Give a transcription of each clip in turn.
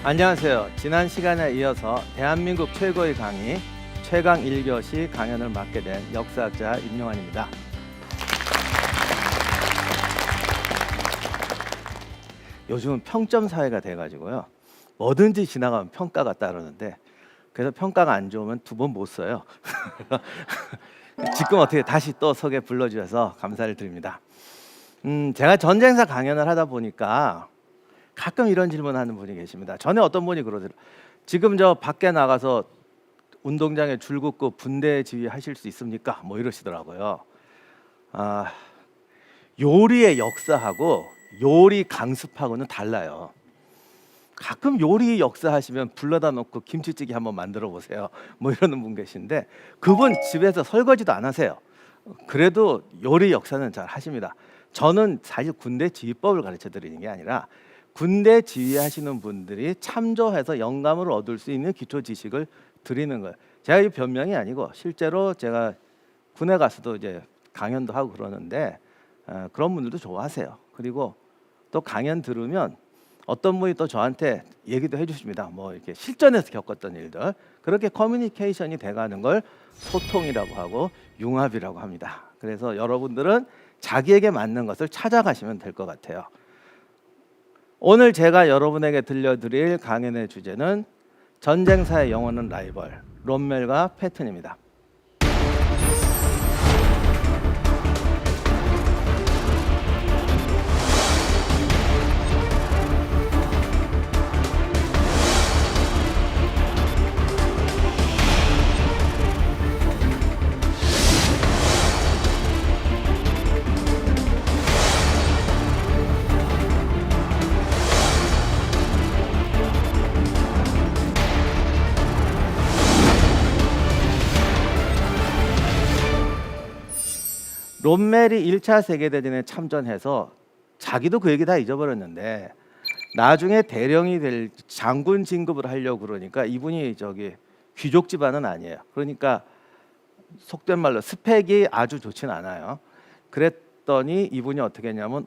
안녕하세요. 지난 시간에 이어서 대한민국 최고의 강의 최강 1교시 강연을 맡게 된 역사학자 임용환입니다. 요즘은 평점 사회가 돼가지고요. 뭐든지 지나가면 평가가 따르는데 그래서 평가가 안 좋으면 두 번 못 써요. 지금 어떻게 다시 또 소개 불러주셔서 감사를 드립니다. 제가 전쟁사 강연을 하다 보니까 가끔 이런 질문하는 분이 계십니다. 전에 어떤 분이 그러더라고요. 지금 저 밖에 나가서 운동장에 줄 긋고 분대 지휘하실 수 있습니까? 뭐 이러시더라고요. 요리의 역사하고 요리 강습하고는 달라요. 가끔 요리 역사하시면 불러다 놓고 김치찌개 한번 만들어 보세요. 뭐 이러는 분 계신데 그분 집에서 설거지도 안 하세요. 그래도 요리 역사는 잘 하십니다. 저는 사실 군대 지휘법을 가르쳐 드리는 게 아니라 군대 지휘하시는 분들이 참조해서 영감을 얻을 수 있는 기초 지식을 드리는 거예요. 제가 이 변명이 아니고 실제로 제가 군에 가서도 이제 강연도 하고 그러는데 그런 분들도 좋아하세요. 그리고 또 강연 들으면 어떤 분이 또 저한테 얘기도 해주십니다. 뭐 이렇게 실전에서 겪었던 일들 그렇게 커뮤니케이션이 돼가는 걸 소통이라고 하고 융합이라고 합니다. 그래서 여러분들은 자기에게 맞는 것을 찾아가시면 될 것 같아요. 오늘 제가 여러분에게 들려드릴 강연의 주제는 전쟁사의 영원한 라이벌 롬멜과 패튼입니다. 롬멜이 1차 세계대전에 참전해서 자기도 그 얘기 다 잊어버렸는데 나중에 대령이 될 장군 진급을 하려고 그러니까 이분이 저기 귀족 집안은 아니에요. 그러니까 속된 말로 스펙이 아주 좋지는 않아요. 그랬더니 이분이 어떻게 했냐면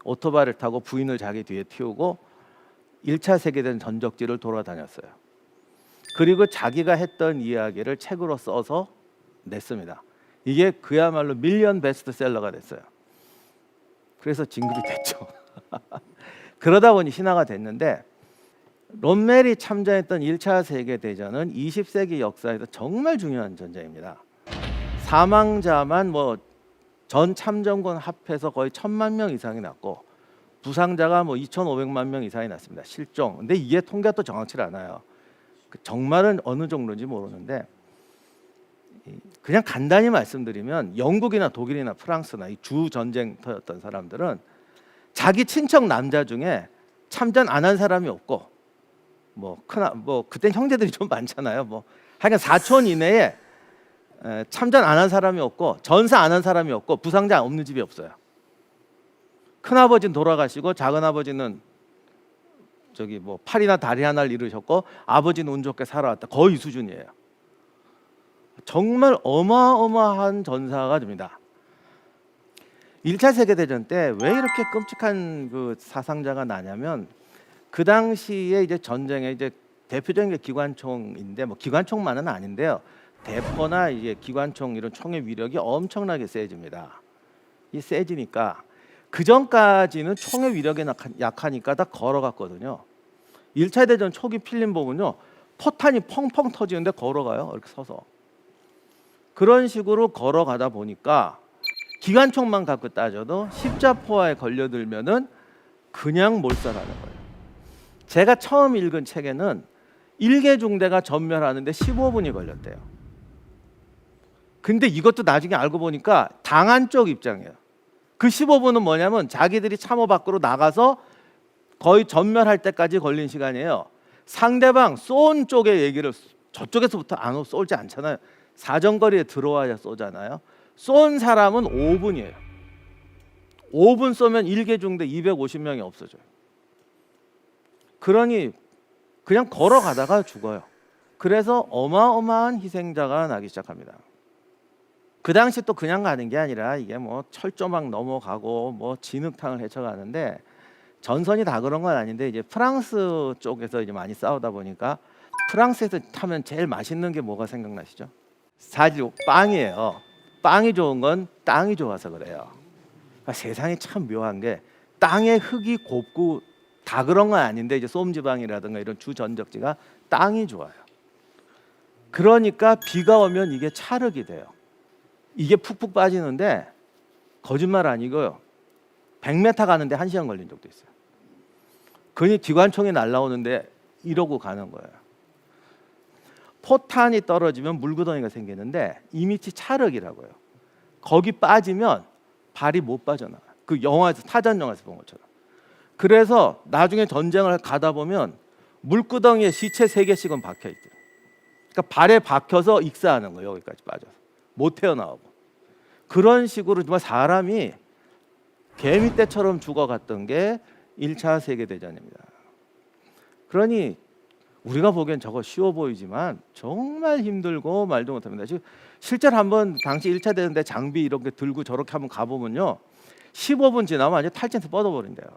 오토바이를 타고 부인을 자기 뒤에 태우고 1차 세계대전 전적지를 돌아다녔어요. 그리고 자기가 했던 이야기를 책으로 써서 냈습니다. 이게 그야말로 밀리언 베스트셀러가 됐어요. 그래서 진급이 됐죠. 그러다 보니 신화가 됐는데 롬멜이 참전했던 1차 세계대전은 20세기 역사에서 정말 중요한 전쟁입니다. 사망자만 뭐 전 참전군 합해서 거의 1,000만 명 이상이 났고 부상자가 뭐 2,500만 명 이상이 났습니다. 실종. 근데 이게 통계가 또 정확치 않아요. 정말은 어느 정도인지 모르는데 그냥 간단히 말씀드리면 영국이나 독일이나 프랑스나 이 주 전쟁터였던 사람들은 자기 친척 남자 중에 참전 안 한 사람이 없고 뭐 그땐 형제들이 좀 많잖아요. 뭐 하여간 사촌 이내에 참전 안 한 사람이 없고 전사 안 한 사람이 없고 부상자 없는 집이 없어요. 큰아버지는 돌아가시고 작은아버지는 저기 뭐 팔이나 다리 하나를 잃으셨고 아버지는 운 좋게 살아왔다. 거의 이 수준이에요. 정말 어마어마한 전사가 됩니다. 1차 세계대전 때 왜 이렇게 끔찍한 그 사상자가 나냐면 그 당시에 이제 전쟁의 이제 대표적인 게 기관총인데 뭐 기관총만은 아닌데요. 대포나 이제 기관총 이런 총의 위력이 엄청나게 세집니다. 이 세지니까 그 전까지는 총의 위력이 약하니까 다 걸어갔거든요. 1차 대전 초기 필름 보면요. 포탄이 펑펑 터지는데 걸어가요. 이렇게 서서. 그런 식으로 걸어가다 보니까 기관총만 갖고 따져도 십자포화에 걸려들면은 그냥 몰살하는 거예요. 제가 처음 읽은 책에는 1개 중대가 전멸하는데 15분이 걸렸대요. 근데 이것도 나중에 알고 보니까 당한 쪽 입장이에요. 그 15분은 뭐냐면 자기들이 참호 밖으로 나가서 거의 전멸할 때까지 걸린 시간이에요. 상대방 쏜 쪽의 얘기를 저쪽에서부터 안 쏠지 않잖아요. 사정거리에 들어와야 쏘잖아요. 쏜 사람은 5분이에요. 5분 쏘면 1개 중대 250명이 없어져요. 그러니 그냥 걸어가다가 죽어요. 그래서 어마어마한 희생자가 나기 시작합니다. 그 당시 또 그냥 가는 게 아니라 이게 뭐 철조망 넘어가고 뭐 진흙탕을 헤쳐가는데 전선이 다 그런 건 아닌데 이제 프랑스 쪽에서 이제 많이 싸우다 보니까 프랑스에서 타면 제일 맛있는 게 뭐가 생각나시죠? 사실 빵이에요. 빵이 좋은 건 땅이 좋아서 그래요. 그러니까 세상이 참 묘한 게 땅의 흙이 곱고 다 그런 건 아닌데 이제 솜지방이라든가 이런 주전적지가 땅이 좋아요. 그러니까 비가 오면 이게 찰흙이 돼요. 이게 푹푹 빠지는데 거짓말 아니고요. 100m 가는데 1시간 걸린 적도 있어요. 그니 기관총이 날라오는데 이러고 가는 거예요. 포탄이 떨어지면 물구덩이가 생기는데 이 밑이 찰흙이라고요. 거기 빠지면 발이 못 빠져나가요. 그 영화에서 타전 영화에서 본 것처럼. 그래서 나중에 전쟁을 가다 보면 물구덩이에 시체 3개씩은 박혀 있대요. 그러니까 발에 박혀서 익사하는 거예요. 여기까지 빠져서 못 태어나오고. 그런 식으로 정말 사람이 개미떼처럼 죽어갔던 게 1차 세계대전입니다. 그러니 우리가 보기엔 저거 쉬워 보이지만 정말 힘들고 말도 못합니다. 지금 실제로 한번 당시 1차 대전 때 장비 이렇게 들고 저렇게 한번 가보면요, 15분 지나면 완전 탈진해서 뻗어버린대요.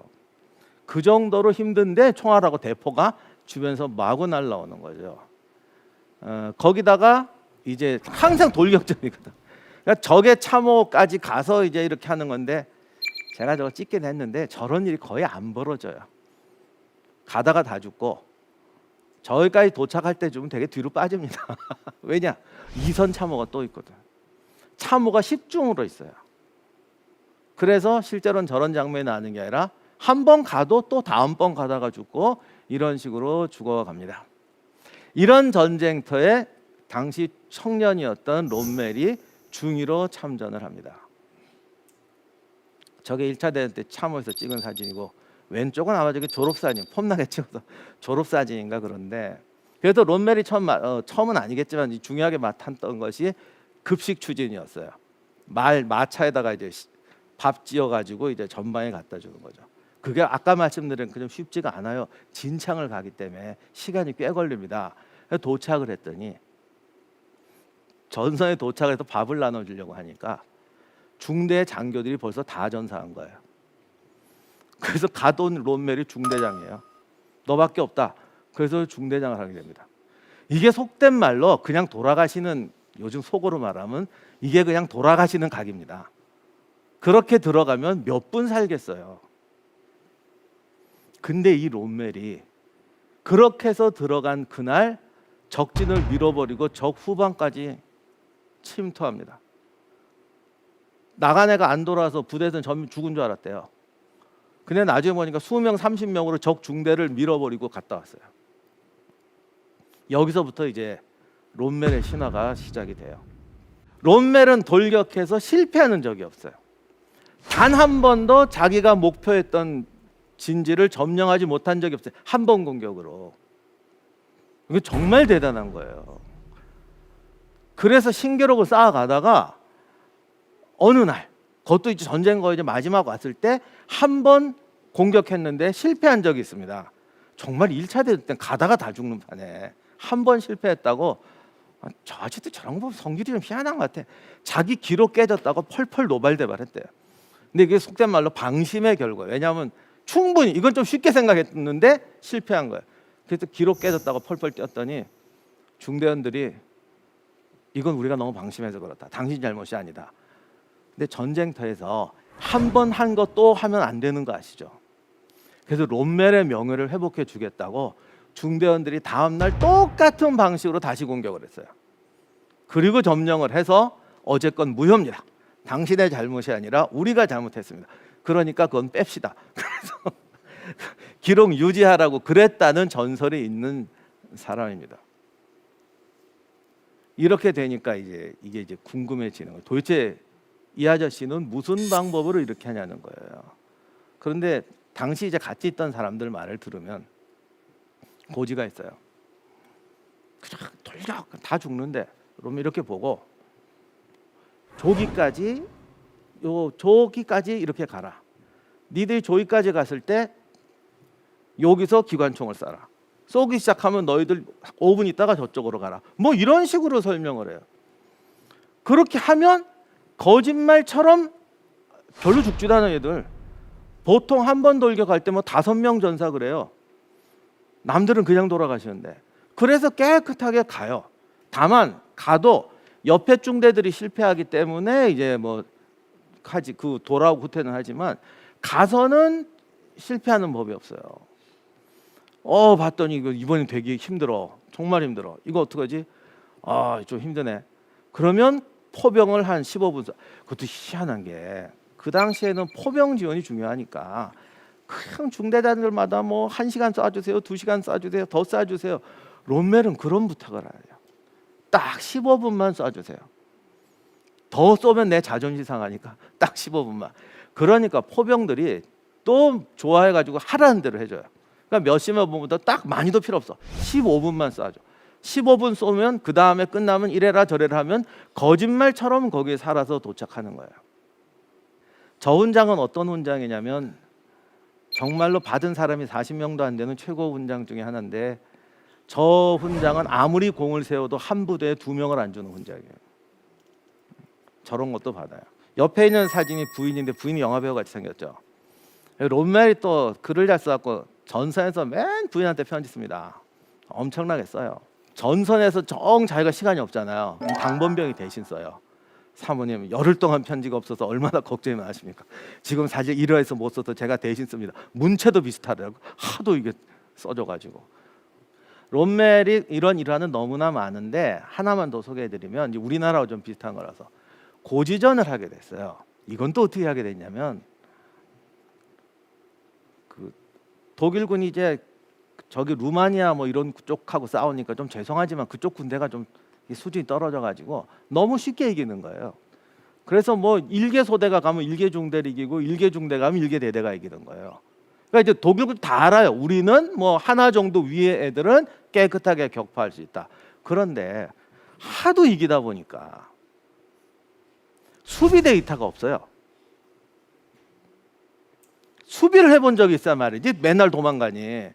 그 정도로 힘든데 총알하고 대포가 주변에서 마구 날라오는 거죠. 거기다가 이제 항상 돌격전이거든. 그러니까 적의 참호까지 가서 이제 이렇게 하는 건데 제가 저거 찍긴 했는데 저런 일이 거의 안 벌어져요. 가다가 다 죽고 저기까지 도착할 때쯤은 되게 뒤로 빠집니다. 왜냐? 2선 참호가 또 있거든. 참호가 10중으로 있어요. 그래서 실제로는 저런 장면이 나는 게 아니라 한 번 가도 또 다음번 가다가 죽고 이런 식으로 죽어갑니다. 이런 전쟁터에 당시 청년이었던 롬멜이 중위로 참전을 합니다. 저게 1차 대전 때 참호에서 찍은 사진이고 왼쪽은 아마 저게 졸업사진, 폼나게 찍어서 졸업사진인가 그런데, 그래도 롬멜이 처음은 아니겠지만 중요하게 맡았던 것이 급식 추진이었어요. 마차에다가 이제 밥 지어가지고 이제 전방에 갖다 주는 거죠. 그게 아까 말씀드린 그 좀 쉽지가 않아요. 진창을 가기 때문에 시간이 꽤 걸립니다. 도착을 했더니 전선에 도착해서 밥을 나눠주려고 하니까 중대 장교들이 벌써 다 전사한 거예요. 그래서 가돈 롬멜이 중대장이에요. 너밖에 없다. 그래서 중대장을 하게 됩니다. 이게 속된 말로 그냥 돌아가시는, 요즘 속어로 말하면 이게 그냥 돌아가시는 각입니다. 그렇게 들어가면 몇 분 살겠어요. 근데 이 롬멜이 그렇게 해서 들어간 그날 적진을 밀어버리고 적 후방까지 침투합니다. 나간 애가 안 돌아와서 부대에서는 전부 죽은 줄 알았대요. 근데 나중에 보니까 20명 30명으로 적 중대를 밀어버리고 갔다 왔어요. 여기서부터 이제 롬멜의 신화가 시작이 돼요. 롬멜은 돌격해서 실패하는 적이 없어요. 단 한 번도 자기가 목표했던 진지를 점령하지 못한 적이 없어요. 한 번 공격으로. 이게 정말 대단한 거예요. 그래서 신기록을 쌓아가다가 어느 날, 그것도 이제 전쟁 거의 이제 마지막 왔을 때 한 번 공격했는데 실패한 적이 있습니다. 정말 1차 대전 때 가다가 다 죽는 판에 한 번 실패했다고. 저 아저씨도 저런 거 보면 성질이 좀 희한한 것 같아. 자기 기록 깨졌다고 펄펄 노발대발했대요. 근데 이게 속된 말로 방심의 결과예요. 왜냐하면 충분히 이건 좀 쉽게 생각했는데 실패한 거예요. 그래서 기록 깨졌다고 펄펄 뛰었더니 중대원들이 이건 우리가 너무 방심해서 그렇다. 당신 잘못이 아니다. 근데 전쟁터에서 한 번 한 거 또 하면 안 되는 거 아시죠? 그래서 롬멜의 명예를 회복해 주겠다고 중대원들이 다음날 똑같은 방식으로 다시 공격을 했어요. 그리고 점령을 해서 어제건 무효입니다. 당신의 잘못이 아니라 우리가 잘못했습니다. 그러니까 그건 뺍시다. 그래서 기록 유지하라고 그랬다는 전설이 있는 사람입니다. 이렇게 되니까 이게 이제 궁금해지는 거예요. 도대체 이 아저씨는 무슨 방법으로 이렇게 하냐는 거예요. 그런데 당시 이제 같이 있던 사람들 말을 들으면 고지가 있어요. 그냥 돌려 다 죽는데 그러면 이렇게 보고 조기까지 이렇게 가라. 니들이 조기까지 갔을 때 여기서 기관총을 쏴라. 쏘기 시작하면 너희들 5분 있다가 저쪽으로 가라. 뭐 이런 식으로 설명을 해요. 그렇게 하면 거짓말처럼 별로 죽지도 않은 애들 보통 한 번 돌격할 때 뭐 5명 전사 그래요. 남들은 그냥 돌아가시는데. 그래서 깨끗하게 가요. 다만 가도 옆에 중대들이 실패하기 때문에 이제 뭐 하지 그 돌아오고 후퇴는 하지만 가서는 실패하는 법이 없어요. 봤더니 이거 이번엔 되게 힘들어. 정말 힘들어. 이거 어떡하지? 좀 힘드네. 그러면 포병을 한 15분 그것도 희한한 게 그 당시에는 포병 지원이 중요하니까 그냥 중대장들마다 뭐 1시간 쏴주세요, 2시간 쏴주세요, 더 쏴주세요. 롬멜은 그런 부탁을 안 해요. 딱 15분만 쏴주세요. 더 쏘면 내 자존심 상하니까 딱 15분만. 그러니까 포병들이 또 좋아해가지고 하라는 대로 해줘요. 그러니까 몇십만 분부터 딱 많이도 필요 없어. 15분만 쏴줘. 15분 쏘면 그 다음에 끝나면 이래라 저래라 하면 거짓말처럼 거기에 살아서 도착하는 거예요. 저 훈장은 어떤 훈장이냐면 정말로 받은 사람이 40명도 안 되는 최고 훈장 중에 하나인데 저 훈장은 아무리 공을 세워도 한 부대에 2명을 안 주는 훈장이에요. 저런 것도 받아요. 옆에 있는 사진이 부인인데 부인이 영화배우 같이 생겼죠. 롬멜이 또 글을 잘 써갖고 전선에서 맨 부인한테 편지 씁니다. 엄청나게 써요. 전선에서 정 자기가 시간이 없잖아요. 당번병이 대신 써요. 사모님 열흘 동안 편지가 없어서 얼마나 걱정이 많으십니까? 지금 사실 일화에서 못 써서 제가 대신 씁니다. 문체도 비슷하더라고. 하도 이게 써줘가지고. 롬멜이 이런 일화는 너무나 많은데 하나만 더 소개해드리면 이제 우리나라와 좀 비슷한 거라서 고지전을 하게 됐어요. 이건 또 어떻게 하게 됐냐면 그 독일군이 이제 저기 루마니아 뭐 이런 쪽하고 싸우니까 좀 죄송하지만 그쪽 군대가 좀 수준이 떨어져가지고 너무 쉽게 이기는 거예요. 그래서 뭐 1개 소대가 가면 1개 중대를 이기고 1개 중대 가면 1개 대대가 이기는 거예요. 그러니까 이제 독일군 다 알아요. 우리는 뭐 하나 정도 위에 애들은 깨끗하게 격파할 수 있다. 그런데 하도 이기다 보니까 수비 데이터가 없어요. 수비를 해본 적이 있단 말이지. 맨날 도망가니.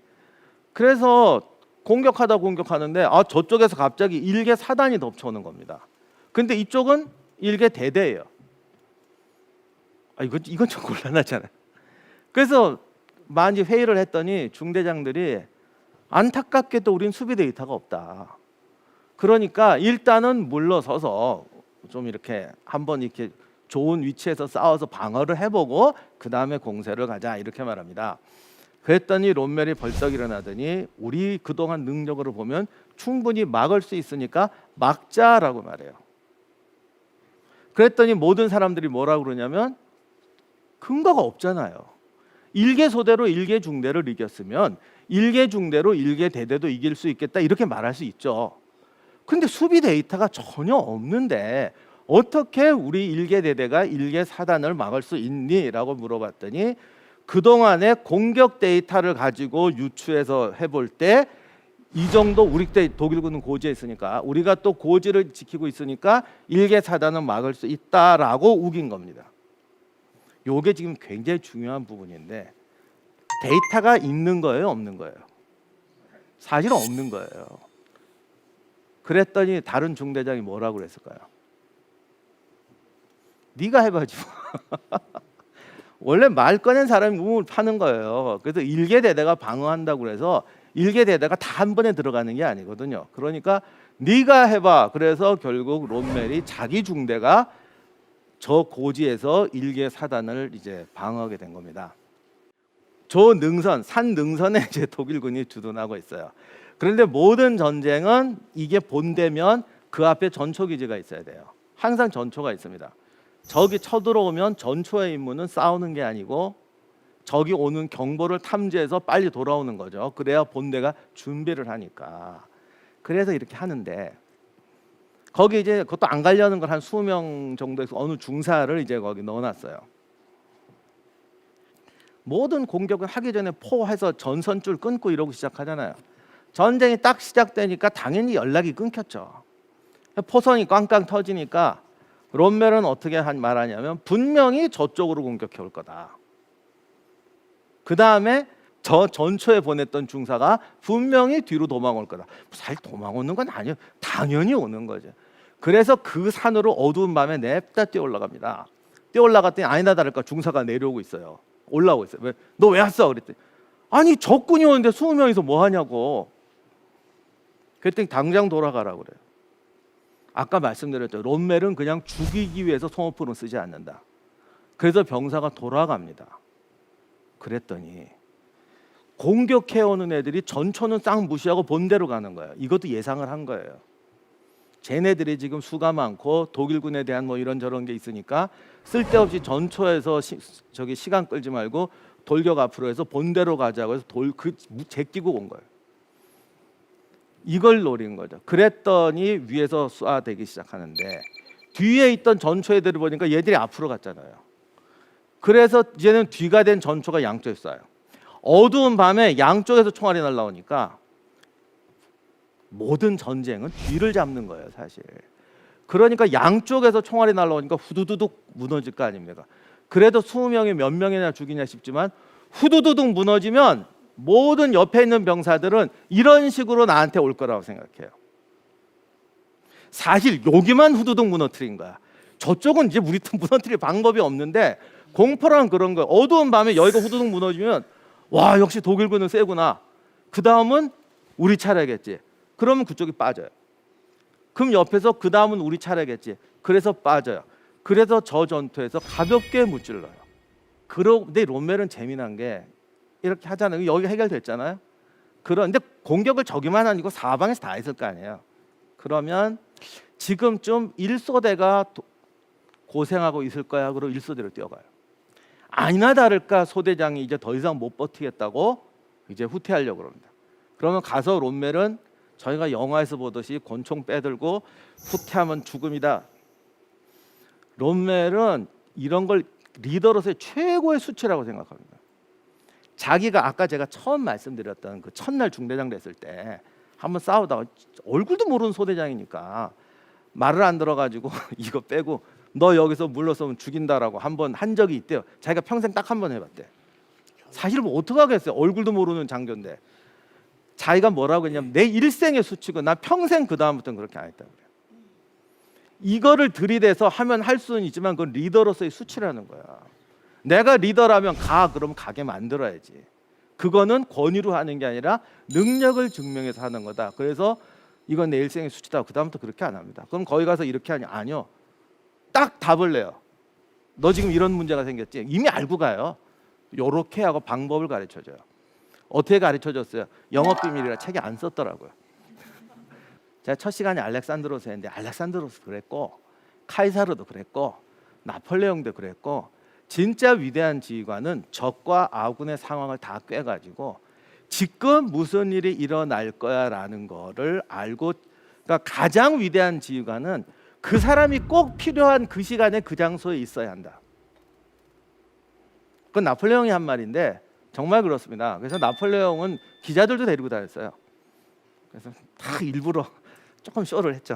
그래서 공격하는데 저쪽에서 갑자기 1개 사단이 덮쳐오는 겁니다. 근데 이쪽은 1개 대대예요. 이건 좀 곤란하잖아요. 그래서 많이 회의를 했더니 중대장들이 안타깝게도 우린 수비 데이터가 없다. 그러니까 일단은 물러서서 좀 이렇게 한번 이렇게 좋은 위치에서 싸워서 방어를 해보고 그 다음에 공세를 가자 이렇게 말합니다. 그랬더니 롬멜이 벌떡 일어나더니 우리 그동안 능력으로 보면 충분히 막을 수 있으니까 막자라고 말해요. 그랬더니 모든 사람들이 뭐라고 그러냐면 근거가 없잖아요. 1개 소대로 1개 중대를 이겼으면 1개 중대로 1개 대대도 이길 수 있겠다 이렇게 말할 수 있죠. 근데 수비 데이터가 전혀 없는데 어떻게 우리 1개 대대가 1개 사단을 막을 수 있니? 라고 물어봤더니 그동안의 공격 데이터를 가지고 유추해서 해볼 때 이 정도 우리 때 독일군은 고지에 있으니까 우리가 또 고지를 지키고 있으니까 1개 사단은 막을 수 있다라고 우긴 겁니다. 요게 지금 굉장히 중요한 부분인데 데이터가 있는 거예요? 없는 거예요? 사실은 없는 거예요. 그랬더니 다른 중대장이 뭐라고 그랬을까요? 네가 해봐야지. 원래 말 꺼낸 사람이 우물 파는 거예요. 그래서 1개 대대가 방어한다고 해서 1개 대대가 다 한 번에 들어가는 게 아니거든요. 그러니까 네가 해봐. 그래서 결국 롬멜이 자기 중대가 저 고지에서 1개 사단을 이제 방어하게 된 겁니다. 저 능선, 산 능선에 이제 독일군이 주둔하고 있어요. 그런데 모든 전쟁은 이게 본대면 그 앞에 전초기지가 있어야 돼요. 항상 전초가 있습니다. 적이 쳐들어오면 전초의 임무는 싸우는 게 아니고 적이 오는 경보를 탐지해서 빨리 돌아오는 거죠. 그래야 본대가 준비를 하니까. 그래서 이렇게 하는데 거기 이제 그것도 안 가려는 걸 한 20명 정도에서 어느 중사를 이제 거기 넣어놨어요. 모든 공격을 하기 전에 포해서 전선줄 끊고 이러고 시작하잖아요. 전쟁이 딱 시작되니까 당연히 연락이 끊겼죠. 포선이 꽝꽝 터지니까 롬멜은 어떻게 말하냐면 분명히 저쪽으로 공격해 올 거다. 그 다음에 저 전초에 보냈던 중사가 분명히 뒤로 도망올 거다. 사실 도망오는 건 아니에요. 당연히 오는 거죠. 그래서 그 산으로 어두운 밤에 냅다 뛰어 올라갑니다. 뛰어 올라갔더니 아니나 다를까 중사가 내려오고 있어요. 올라오고 있어요. 왜? 너 왜 왔어? 그랬더니 아니 적군이 오는데 20명이서 뭐 하냐고. 그랬더니 당장 돌아가라고 그래요. 아까 말씀드렸죠. 롬멜은 그냥 죽이기 위해서 소모품을 쓰지 않는다. 그래서 병사가 돌아갑니다. 그랬더니 공격해오는 애들이 전초는 싹 무시하고 본대로 가는 거예요. 이것도 예상을 한 거예요. 쟤네들이 지금 수가 많고 독일군에 대한 뭐 이런저런 게 있으니까 쓸데없이 전초에서 시간 끌지 말고 돌격 앞으로 해서 본대로 가자고 해서 제끼고 온 거예요. 이걸 노린 거죠. 그랬더니 위에서 쏴대기 시작하는데 뒤에 있던 전초 애들을 보니까 얘들이 앞으로 갔잖아요. 그래서 이제는 뒤가 된 전초가 양쪽에 쏴요. 어두운 밤에 양쪽에서 총알이 날라오니까 모든 전쟁은 뒤를 잡는 거예요, 사실. 그러니까 양쪽에서 총알이 날라오니까 후두두둑 무너질 거 아닙니까? 그래도 20명이 몇 명이나 죽이냐 싶지만 후두두둑 무너지면 모든 옆에 있는 병사들은 이런 식으로 나한테 올 거라고 생각해요. 사실 여기만 후두둑 무너뜨린 거야. 저쪽은 이제 우리 무너뜨릴 방법이 없는데 공포란 그런 거예요. 어두운 밤에 여기가 후두둑 무너지면 와 역시 독일군은 세구나. 그 다음은 우리 차례겠지. 그러면 그쪽이 빠져요. 그럼 옆에서 그 다음은 우리 차례겠지. 그래서 빠져요. 그래서 저 전투에서 가볍게 무찔러요. 그런데 롬멜은 재미난 게 이렇게 하잖아요. 여기 해결됐잖아요. 그런데 공격을 저기만 아니고 사방에서 다 했을 거 아니에요. 그러면 지금쯤 1소대가 고생하고 있을 거야. 그러고 1소대로 뛰어가요. 아니나 다를까 소대장이 이제 더 이상 못 버티겠다고 이제 후퇴하려고 합니다. 그러면 가서 롬멜은 저희가 영화에서 보듯이 권총 빼들고 후퇴하면 죽음이다. 롬멜은 이런 걸 리더로서의 최고의 수치라고 생각합니다. 자기가 아까 제가 처음 말씀드렸던 그 첫날 중대장 됐을 때 한번 싸우다가 얼굴도 모르는 소대장이니까 말을 안 들어가지고 이거 빼고 너 여기서 물러서면 죽인다라고 한번 한 적이 있대요. 자기가 평생 딱 한 번 해봤대. 사실 뭐 어떡하겠어요. 얼굴도 모르는 장교인데. 자기가 뭐라고 했냐면 내 일생의 수치고 나 평생 그 다음부터는 그렇게 안 했다고 그래요. 이거를 들이대서 하면 할 수는 있지만 그건 리더로서의 수치라는 거야. 내가 리더라면 그럼 가게 만들어야지. 그거는 권위로 하는 게 아니라 능력을 증명해서 하는 거다. 그래서 이건 내 일생의 수치다. 그 다음부터 그렇게 안 합니다. 그럼 거기 가서 이렇게 하냐? 아니요. 딱 답을 내요. 너 지금 이런 문제가 생겼지? 이미 알고 가요. 요렇게 하고 방법을 가르쳐줘요. 어떻게 가르쳐줬어요? 영업비밀이라 책에 안 썼더라고요. 제가 첫 시간에 알렉산드로스 했는데 알렉산드로스 그랬고 카이사르도 그랬고 나폴레옹도 그랬고 진짜 위대한 지휘관은 적과 아군의 상황을 다 꿰가지고 지금 무슨 일이 일어날 거야라는 거를 알고, 그러니까 가장 위대한 지휘관은 그 사람이 꼭 필요한 그 시간에 그 장소에 있어야 한다. 그건 나폴레옹이 한 말인데 정말 그렇습니다. 그래서 나폴레옹은 기자들도 데리고 다녔어요. 그래서 다 일부러 조금 쇼를 했죠.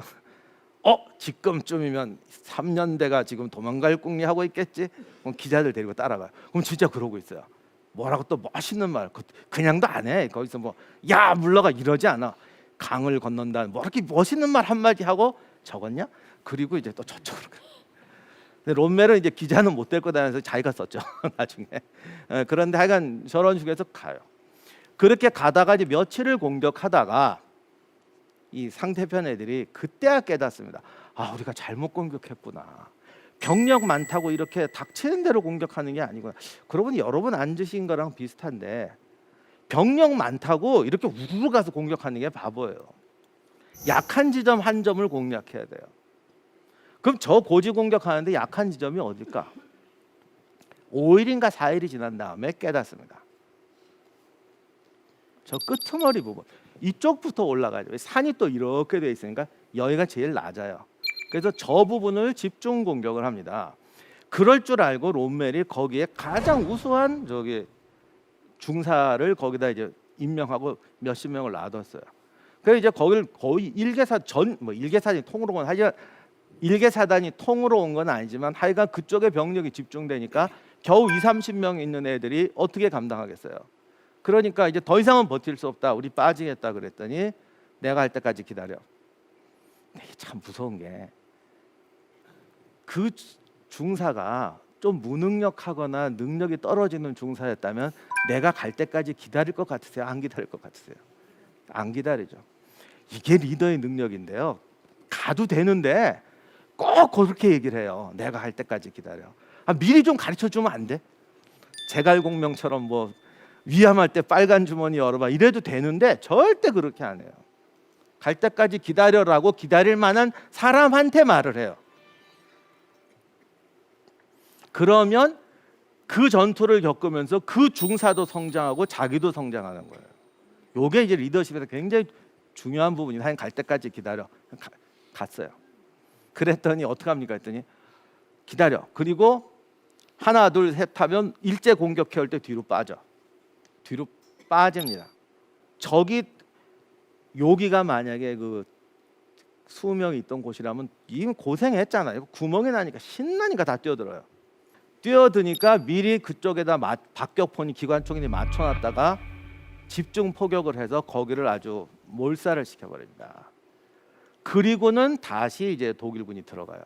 지금쯤이면 3년대가 지금 도망갈 궁리 하고 있겠지. 그럼 기자들 데리고 따라가요. 그럼 진짜 그러고 있어요. 뭐라고 또 멋있는 말 그냥도 안 해. 거기서 뭐 야 물러가 이러지 않아. 강을 건넌다. 뭐 이렇게 멋있는 말 한마디 하고 적었냐? 그리고 이제 또 저쪽으로 가. 근데 롬멜은 이제 기자는 못 데리고 다녀서 자기가 썼죠. 나중에. 그런데 하여간 저런 식에서 가요. 그렇게 가다가 이제 며칠을 공격하다가 이 상대편 애들이 그때야 깨닫습니다. 우리가 잘못 공격했구나. 병력 많다고 이렇게 닥치는 대로 공격하는 게 아니구나. 그러고 보니 여러분 앉으신 거랑 비슷한데 병력 많다고 이렇게 우르르 가서 공격하는 게 바보예요. 약한 지점 한 점을 공략해야 돼요. 그럼 저 고지 공격하는데 약한 지점이 어딜까? 5일인가 4일이 지난 다음에 깨닫습니다. 저 끄트머리 부분 이쪽부터 올라가죠. 산이 또 이렇게 돼 있으니까 여기가 제일 낮아요. 그래서 저 부분을 집중 공격을 합니다. 그럴 줄 알고 롬멜이 거기에 가장 우수한 중사를 거기다 이제 임명하고 몇십 명을 놔뒀어요. 그래서 이제 거길 거의 일개사단이 통으로 온 하여간 일개사단이 통으로 온 건 아니지만 하여간 그쪽에 병력이 집중되니까 겨우 20-30명 있는 애들이 어떻게 감당하겠어요. 그러니까 이제 더 이상은 버틸 수 없다. 우리 빠지겠다 그랬더니 내가 할 때까지 기다려. 이게 참 무서운 게 그 중사가 좀 무능력하거나 능력이 떨어지는 중사였다면 내가 갈 때까지 기다릴 것 같으세요? 안 기다릴 것 같으세요? 안 기다리죠. 이게 리더의 능력인데요. 가도 되는데 꼭 그렇게 얘기를 해요. 내가 할 때까지 기다려. 미리 좀 가르쳐 주면 안 돼? 제갈공명처럼 뭐 위험할 때 빨간 주머니 열어봐 이래도 되는데 절대 그렇게 안 해요. 갈 때까지 기다려라고 기다릴 만한 사람한테 말을 해요. 그러면 그 전투를 겪으면서 그 중사도 성장하고 자기도 성장하는 거예요. 요게 이제 리더십에서 굉장히 중요한 부분이다. 한 갈 때까지 기다려. 갔어요. 그랬더니 어떻게 합니까? 했더니 기다려. 그리고 하나 둘 셋 하면 일제 공격해 올 때 뒤로 빠져. 뒤로 빠집니다. 적이 여기가 만약에 그 수명이 있던 곳이라면 이미 고생했잖아요. 구멍이 나니까 신나니까 다 뛰어들어요. 뛰어드니까 미리 그쪽에다 박격포니 기관총이 맞춰놨다가 집중 포격을 해서 거기를 아주 몰살을 시켜버립니다. 그리고는 다시 이제 독일군이 들어가요.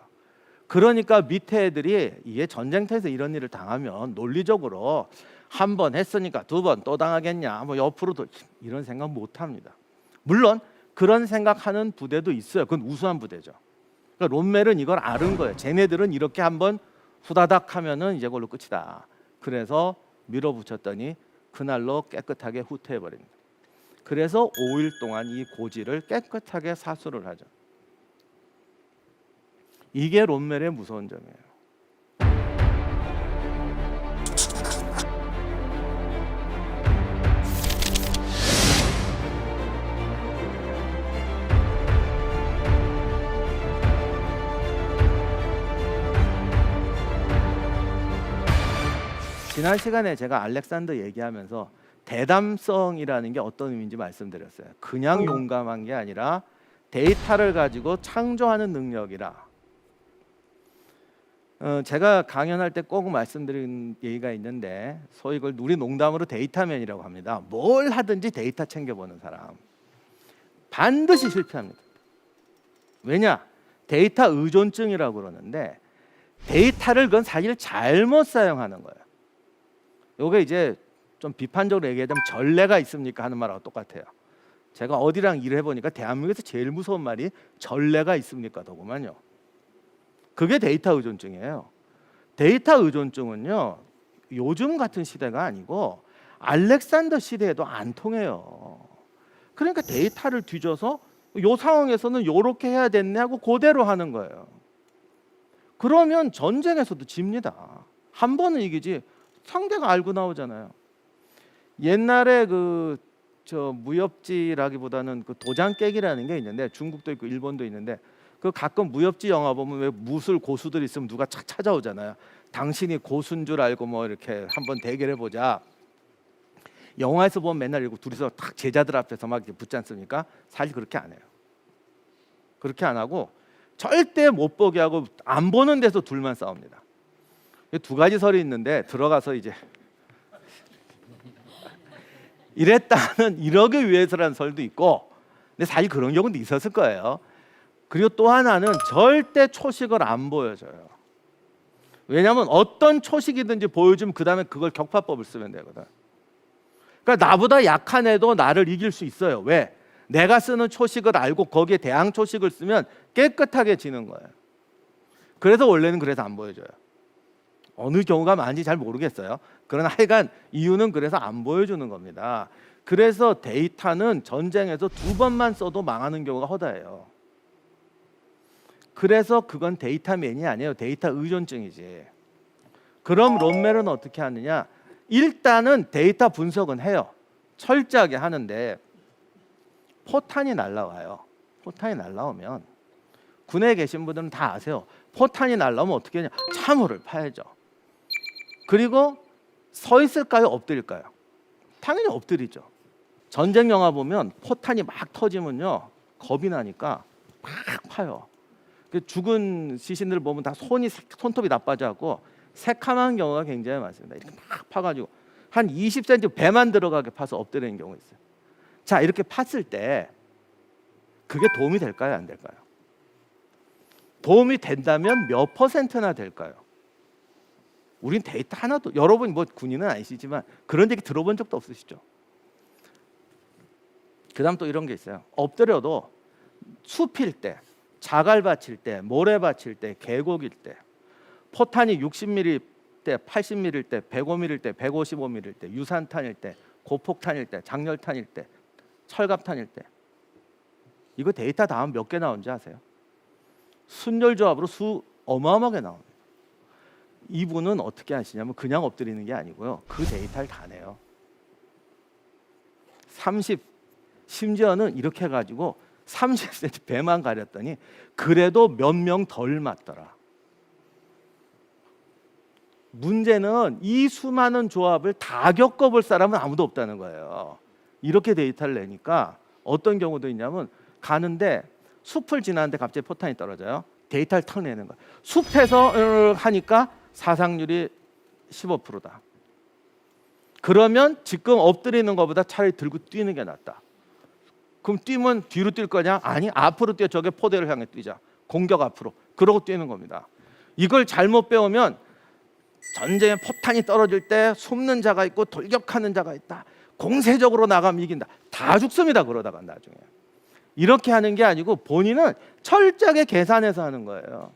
그러니까 밑에 애들이 이게 전쟁터에서 이런 일을 당하면 논리적으로 한 번 했으니까 두 번 또 당하겠냐, 뭐 옆으로도 이런 생각 못 합니다. 물론 그런 생각하는 부대도 있어요. 그건 우수한 부대죠. 그러니까 롬멜은 이걸 아는 거예요. 쟤네들은 이렇게 한번 후다닥 하면은 이제 그걸로 끝이다. 그래서 밀어붙였더니 그날로 깨끗하게 후퇴해버립니다. 그래서 5일 동안 이 고지를 깨끗하게 사수를 하죠. 이게 롬멜의 무서운 점이에요. 지난 시간에 제가 알렉산더 얘기하면서 대담성이라는 게 어떤 의미인지 말씀드렸어요. 그냥 용감한 게 아니라 데이터를 가지고 창조하는 능력이라. 제가 강연할 때 꼭 말씀드린 얘기가 있는데 소위 이걸 우리 농담으로 데이터맨이라고 합니다. 뭘 하든지 데이터 챙겨보는 사람. 반드시 실패합니다. 왜냐? 데이터 의존증이라고 그러는데 데이터를 그건 사실 잘못 사용하는 거예요. 요게 이제 좀 비판적으로 얘기하자면 전례가 있습니까 하는 말하고 똑같아요. 제가 어디랑 일을 해보니까 대한민국에서 제일 무서운 말이 전례가 있습니까 더구만요. 그게 데이터 의존증이에요. 데이터 의존증은요 요즘 같은 시대가 아니고 알렉산더 시대에도 안 통해요. 그러니까 데이터를 뒤져서 요 상황에서는 요렇게 해야 됐네 하고 그대로 하는 거예요. 그러면 전쟁에서도 집니다. 한 번은 이기지 상대가 알고 나오잖아요. 옛날에 그 무협지라기보다는 그 도장 깨기라는 게 있는데 중국도 있고 일본도 있는데 그 가끔 무협지 영화 보면 왜 무술 고수들 있으면 누가 착 찾아오잖아요. 당신이 고수인 줄 알고 뭐 이렇게 한번 대결해 보자. 영화에서 보면 맨날 이러고 둘이서 탁 제자들 앞에서 막 이렇게 붙지 않습니까? 사실 그렇게 안 해요. 그렇게 안 하고 절대 못 보게 하고 안 보는 데서 둘만 싸웁니다. 두 가지 설이 있는데 들어가서 이제 이랬다는 이러기 위해서라는 설도 있고, 근데 사실 그런 경우도 있었을 거예요. 그리고 또 하나는 절대 초식을 안 보여줘요. 왜냐하면 어떤 초식이든지 보여주면 그 다음에 그걸 격파법을 쓰면 되거든. 그러니까 나보다 약한 애도 나를 이길 수 있어요. 왜? 내가 쓰는 초식을 알고 거기에 대항 초식을 쓰면 깨끗하게 지는 거예요. 그래서 원래는 그래서 안 보여줘요. 어느 경우가 많은지 잘 모르겠어요. 그러나 하여간 이유는 그래서 안 보여주는 겁니다. 그래서 데이터는 전쟁에서 두 번만 써도 망하는 경우가 허다해요. 그래서 그건 데이터맨이 아니에요. 데이터 의존증이지. 그럼 롬멜은 어떻게 하느냐? 일단은 데이터 분석은 해요. 철저하게 하는데 포탄이 날라와요. 포탄이 날라오면 군에 계신 분들은 다 아세요. 포탄이 날라오면 어떻게 하냐? 참호를 파야죠. 그리고 서 있을까요? 엎드릴까요? 당연히 엎드리죠. 전쟁 영화 보면 포탄이 막 터지면요 겁이 나니까 막 파요. 죽은 시신들 보면 다 손톱이 나빠져갖고 새카만 경우가 굉장히 많습니다. 이렇게 막 파가지고 한 20cm 배만 들어가게 파서 엎드리는 경우가 있어요. 자, 이렇게 팠을 때 그게 도움이 될까요? 안 될까요? 도움이 된다면 몇 %나 될까요? 우린 데이터 하나도, 여러분 뭐 군인은 아니시지만 그런 얘기 들어본 적도 없으시죠? 그다음 또 이런 게 있어요. 엎드려도 숲일 때, 자갈밭일 때, 모래밭일 때, 계곡일 때, 포탄이 60mm 때, 80mm 때, 105mm 때, 155mm 때, 유산탄일 때, 고폭탄일 때, 장렬탄일 때, 철갑탄일 때, 이거 데이터 다음 몇 개 나온지 아세요? 순열조합으로 어마어마하게 나옵니다. 이분은 어떻게 하시냐면 그냥 엎드리는 게 아니고요. 그 데이터를 다 내요. 심지어는 이렇게 해가지고 30cm 배만 가렸더니 그래도 몇 명 덜 맞더라. 문제는 이 수많은 조합을 다 겪어볼 사람은 아무도 없다는 거예요. 이렇게 데이터를 내니까 어떤 경우도 있냐면 가는데 숲을 지나는데 갑자기 포탄이 떨어져요. 데이터를 탁 내는 거야. 숲에서 하니까 사상률이 15%다. 그러면 지금 엎드리는 것보다 차라리 들고 뛰는 게 낫다. 그럼 뛰면 뒤로 뛸 거냐? 아니, 앞으로 뛰어. 저게 포대를 향해 뛰자. 공격 앞으로. 그러고 뛰는 겁니다. 이걸 잘못 배우면 전쟁에 포탄이 떨어질 때 숨는 자가 있고 돌격하는 자가 있다. 공세적으로 나가면 이긴다. 다 죽습니다. 그러다가 나중에. 이렇게 하는 게 아니고 본인은 철저하게 계산해서 하는 거예요.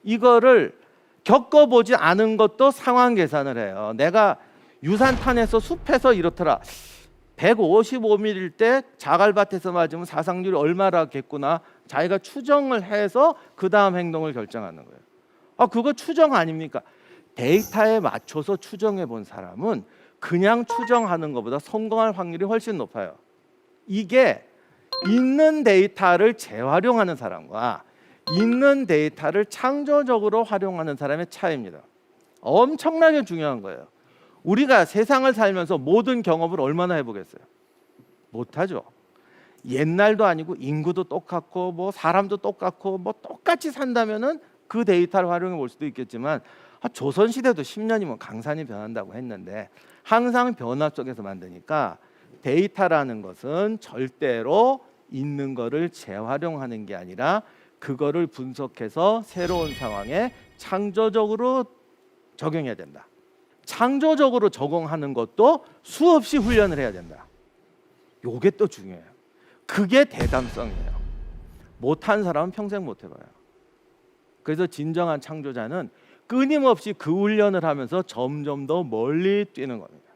이거를 겪어보지 않은 것도 상황 계산을 해요. 내가 유산탄에서 숲에서 이렇더라. 155mm일 때 자갈밭에서 맞으면 사상률이 얼마라겠구나. 자기가 추정을 해서 그 다음 행동을 결정하는 거예요. 그거 추정 아닙니까? 데이터에 맞춰서 추정해 본 사람은 그냥 추정하는 것보다 성공할 확률이 훨씬 높아요. 이게 있는 데이터를 재활용하는 사람과 있는 데이터를 창조적으로 활용하는 사람의 차이입니다. 엄청나게 중요한 거예요. 우리가 세상을 살면서 모든 경험을 얼마나 해보겠어요? 못하죠. 옛날도 아니고 인구도 똑같고 뭐 사람도 똑같고 뭐 똑같이 산다면은 그 데이터를 활용해 볼 수도 있겠지만 조선시대도 10년이면 강산이 변한다고 했는데 항상 변화 속에서 만드니까 데이터라는 것은 절대로 있는 거를 재활용하는 게 아니라 그거를 분석해서 새로운 상황에 창조적으로 적용해야 된다. 창조적으로 적용하는 것도 수없이 훈련을 해야 된다. 요게 또 중요해요. 그게 대담성이에요. 못한 사람은 평생 못 해봐요. 그래서 진정한 창조자는 끊임없이 그 훈련을 하면서 점점 더 멀리 뛰는 겁니다.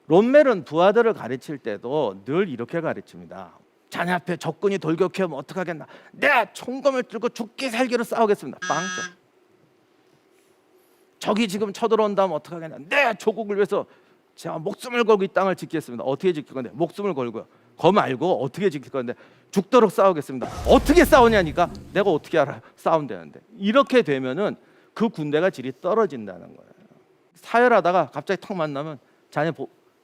롬멜은 부하들을 가르칠 때도 늘 이렇게 가르칩니다. 자네 앞에 적군이 돌격해오면 어떡하겠나? 내 총검을 들고 죽기 살기로 싸우겠습니다. 빵점. 적이 지금 쳐들어온다면 어떡하겠나? 내 조국을 위해서 제가 목숨을 걸고 이 땅을 지키겠습니다. 어떻게 지킬 건데? 목숨을 걸고요. 거 말고 어떻게 지킬 건데? 죽도록 싸우겠습니다. 어떻게 싸우냐니까? 내가 어떻게 알아요? 싸우면 되는데. 이렇게 되면은 그 군대가 질이 떨어진다는 거예요. 사열하다가 갑자기 턱 만나면 자네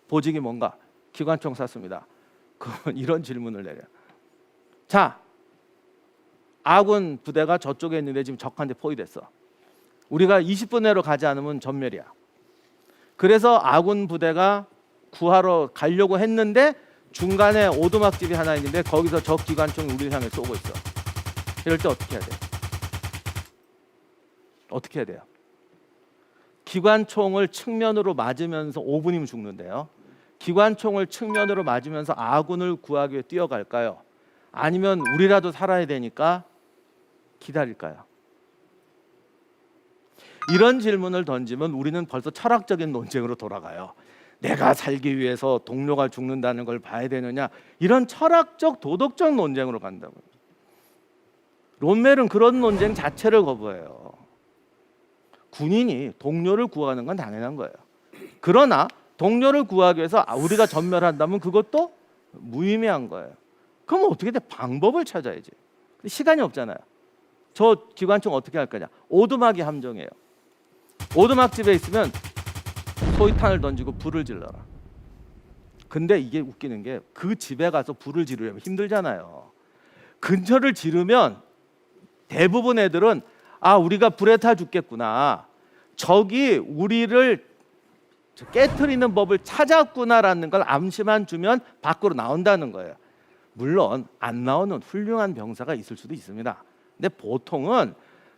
보직이 뭔가? 기관총 쐈습니다. 그건 이런 질문을 내려. 자, 아군 부대가 저쪽에 있는데 지금 적한테 포위됐어. 우리가 20분 내로 가지 않으면 전멸이야. 그래서 아군 부대가 구하러 가려고 했는데 중간에 오두막집이 하나 있는데 거기서 적 기관총이 우리를 향해 쏘고 있어. 이럴 때 어떻게 해야 돼? 어떻게 해야 돼요? 기관총을 측면으로 맞으면서 5분이면 죽는데요. 기관총을 측면으로 맞으면서 아군을 구하기 위해 뛰어갈까요? 아니면 우리라도 살아야 되니까 기다릴까요? 이런 질문을 던지면 우리는 벌써 철학적인 논쟁으로 돌아가요. 내가 살기 위해서 동료가 죽는다는 걸 봐야 되느냐, 이런 철학적 도덕적 논쟁으로 간다고요. 롬멜은 그런 논쟁 자체를 거부해요. 군인이 동료를 구하는 건 당연한 거예요. 그러나 동료를 구하기 위해서 우리가 전멸한다면 그것도 무의미한 거예요. 그럼 어떻게 돼? 방법을 찾아야지. 시간이 없잖아요. 저 기관총 어떻게 할 거냐? 오두막이 함정이에요. 오두막 집에 있으면 소위탄을 던지고 불을 질러라. 근데 이게 웃기는 게 그 집에 가서 불을 지르려면 힘들잖아요. 근처를 지르면 대부분 애들은 우리가 불에 타 죽겠구나, 적이 우리를 깨트리는 법을 찾았구나라는 걸 암시만 주면 밖으로 나온다는 거예요. 물론 안 나오는 훌륭한 병사가 있을 수도 있습니다. 근데 보통은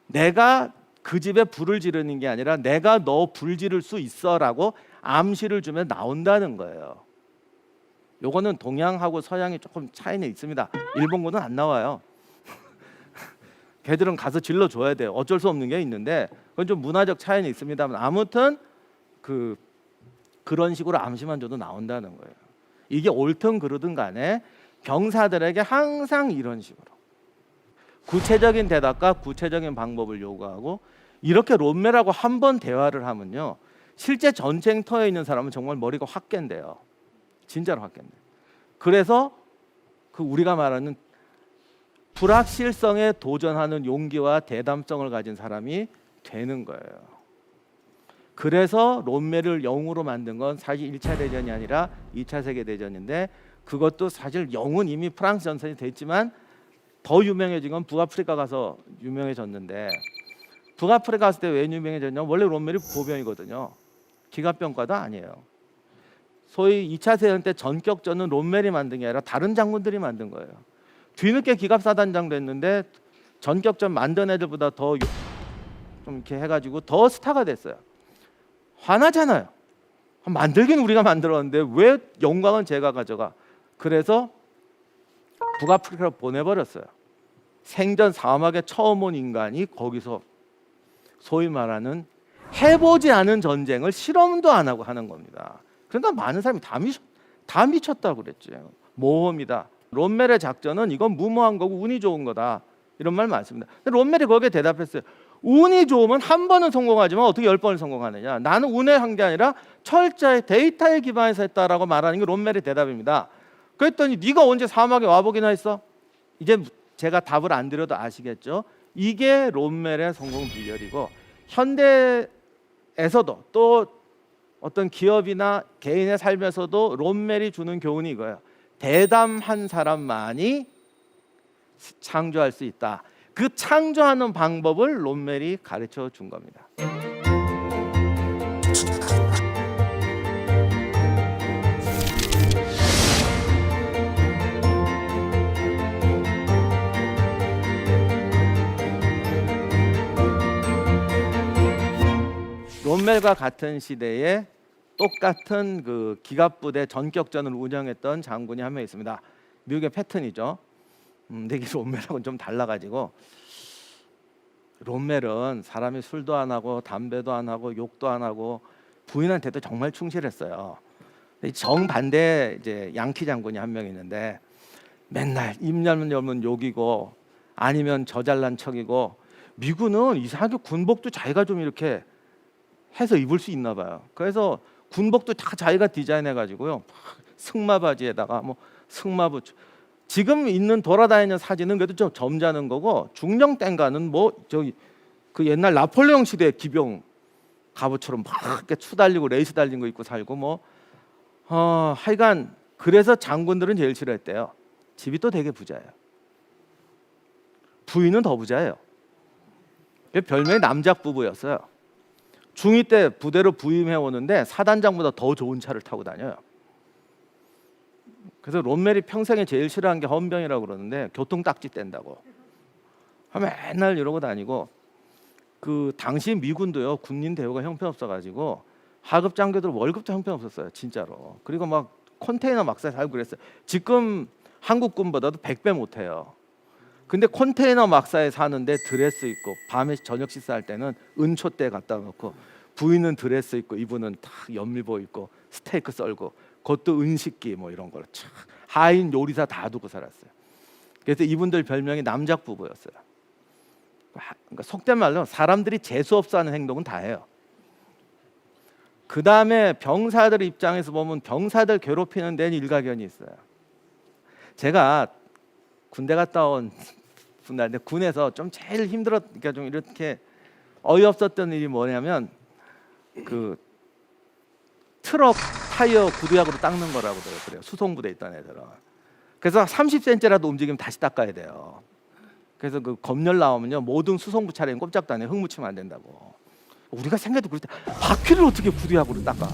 내가 그 집에 불을 지르는 게 아니라 내가 너 불 지를 수 있어라고 암시를 주면 나온다는 거예요. 요거는 동양하고 서양이 조금 차이는 있습니다. 일본군은 안 나와요. 걔들은 가서 질러줘야 돼요. 어쩔 수 없는 게 있는데 그건 좀 문화적 차이는 있습니다만 아무튼 그런 식으로 암시만 줘도 나온다는 거예요. 이게 옳든 그르든 간에 병사들에게 항상 이런 식으로 구체적인 대답과 구체적인 방법을 요구하고 이렇게 롬메라고 한 번 대화를 하면요. 실제 전쟁터에 있는 사람은 정말 머리가 확 깬대요. 진짜로 확 깬대요. 그래서 우리가 말하는 불확실성에 도전하는 용기와 대담성을 가진 사람이 되는 거예요. 그래서 롬메를 영웅으로 만든 건 사실 1차 대전이 아니라 2차 세계대전인데 그것도 사실 영웅은 이미 프랑스 전선이 됐지만 더 유명해진 건 북아프리카 가서 유명해졌는데 북아프리카 갔을 때 왜 유명해졌냐면 원래 롬멜이 보병이거든요. 기갑병과도 아니에요. 소위 2차 세전 때 전격전은 롬멜이 만든 게 아니라 다른 장군들이 만든 거예요. 뒤늦게 기갑사단장 됐는데 전격전 만든 애들보다 더 좀 이렇게 해가지고 더 스타가 됐어요. 화나잖아요. 만들긴 우리가 만들었는데 왜 영광은 제가 가져가? 그래서 북아프리카로 보내버렸어요. 생전 사막에 처음 온 인간이 거기서 소위 말하는 해보지 않은 전쟁을 실험도 안 하고 하는 겁니다. 그러니까 많은 사람이 다 미쳤다고 그랬죠. 모험이다. 롬멜의 작전은 이건 무모한 거고 운이 좋은 거다. 이런 말 많습니다. 근데 롬멜이 거기에 대답했어요. 운이 좋으면 한 번은 성공하지만 어떻게 10번을 성공하느냐. 나는 운에 한 게 아니라 철저히 데이터에 기반해서 했다라고 말하는 게 롬멜의 대답입니다. 그랬더니 네가 언제 사막에 와보기나 했어? 이제 제가 답을 안 드려도 아시겠죠? 이게 롬멜의 성공 비결이고 현대에서도 또 어떤 기업이나 개인의 삶에서도 롬멜이 주는 교훈이 이거예요. 대담한 사람만이 창조할 수 있다. 그 창조하는 방법을 롬멜이 가르쳐 준 겁니다. 롬멜과 같은 시대에 똑같은 기갑부대 전격전을 운영했던 장군이 한 명 있습니다. 미국의 패튼이죠. 근데 이게 롬멜하고는 좀 달라가지고 롬멜은 사람이 술도 안 하고 담배도 안 하고 욕도 안 하고 부인한테도 정말 충실했어요. 정반대 이제 양키 장군이 한 명 있는데 맨날 입 열면 욕이고 아니면 저잘난 척이고 미군은 이상하게 군복도 자기가 좀 이렇게 해서 입을 수 있나 봐요. 그래서 군복도 다 자기가 디자인해 가지고요. 승마 바지에다가 뭐 승마 부츠. 지금 있는 돌아다니는 사진은 그래도 좀 점잖은 거고 중령 땡가는 뭐 저기 그 옛날 나폴레옹 시대 기병 갑옷처럼 막 이렇게 추 달리고 레이스 달린 거 입고 살고 뭐 하여간 그래서 장군들은 제일 싫어했대요. 집이 또 되게 부자예요. 부인은 더 부자예요. 별명이 남작 부부였어요. 중2 때 부대로 부임해 오는데 사단장보다 더 좋은 차를 타고 다녀요. 그래서 롬멜이 평생에 제일 싫어한 게 헌병이라고 그러는데 교통 딱지 뗀다고. 맨날 이러고 다니고 그 당시 미군도요 군인 대우가 형편없어가지고 하급 장교들 월급도 형편없었어요 진짜로. 그리고 막 컨테이너 막사에 살고 그랬어요. 지금 한국군보다도 100배 못해요. 근데 컨테이너 막사에 사는데 드레스 입고 밤에 저녁 식사할 때는 은초대 갖다 놓고 부인은 드레스 입고 이분은 다 연밀복 입고 스테이크 썰고 그것도 은식기 뭐 이런 걸 하인 요리사 다 두고 살았어요. 그래서 이분들 별명이 남작 부부였어요. 그러니까 속된 말로 사람들이 재수 없어 하는 행동은 다 해요. 그 다음에 병사들 입장에서 보면 병사들 괴롭히는 데는 일가견이 있어요. 제가 군대 갔다 온 분인데 군에서 좀 제일 힘들었으니까 좀 이렇게 어이없었던 일이 뭐냐면 그 트럭 타이어 구두약으로 닦는 거라고 그래요. 수송부대에 있던 애들은. 그래서 30cm라도 움직이면 다시 닦아야 돼요. 그래서 그 검열 나오면요 모든 수송부 차량이 꼼짝도 안 해요. 흙 묻히면 안 된다고. 우리가 생각해도 그럴 때 바퀴를 어떻게 구두약으로 닦아?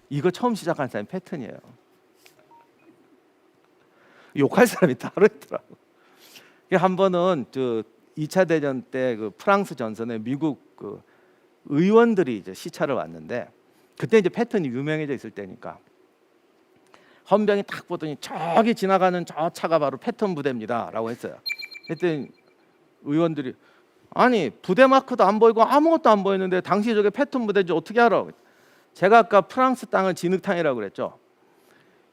이거 처음 시작한 사람이 패턴이에요. 욕할 사람이 따로 있더라고. 한 번은 2차 대전 때 그 프랑스 전선에 미국 그 의원들이 이제 시찰을 왔는데 그때 이제 패턴이 유명해져 있을 때니까 헌병이 딱 보더니 저기 지나가는 저 차가 바로 패턴 부대입니다라고 했어요. 그랬더니 의원들이 아니 부대 마크도 안 보이고 아무것도 안 보이는데 당시 저게 패턴 부대인지 어떻게 알아? 제가 아까 프랑스 땅은 진흙탕이라고 그랬죠.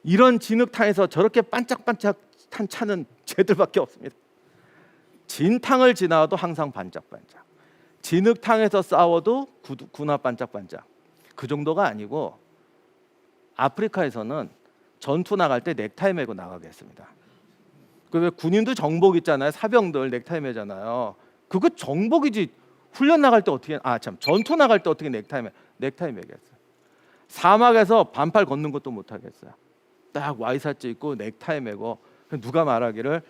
이런 진흙탕에서 저렇게 반짝반짝한 차는 쟤들밖에 없습니다. 진탕을 지나도 항상 반짝반짝. 진흙탕에서 싸워도 군화 반짝반짝. 그 정도가 아니고 아프리카에서는 전투 나갈 때 넥타이 메고 나가게 했습니다. 그 군인도 정복 있잖아요. 사병들 넥타이 매잖아요. 그거 정복이지. 훈련 나갈 때 어떻게 전투 나갈 때 어떻게 넥타이 매겠어요. 사막에서 반팔 걷는 것도 못 하겠어요. 딱 와이셔츠 입고 넥타이 매고 누가 말하기를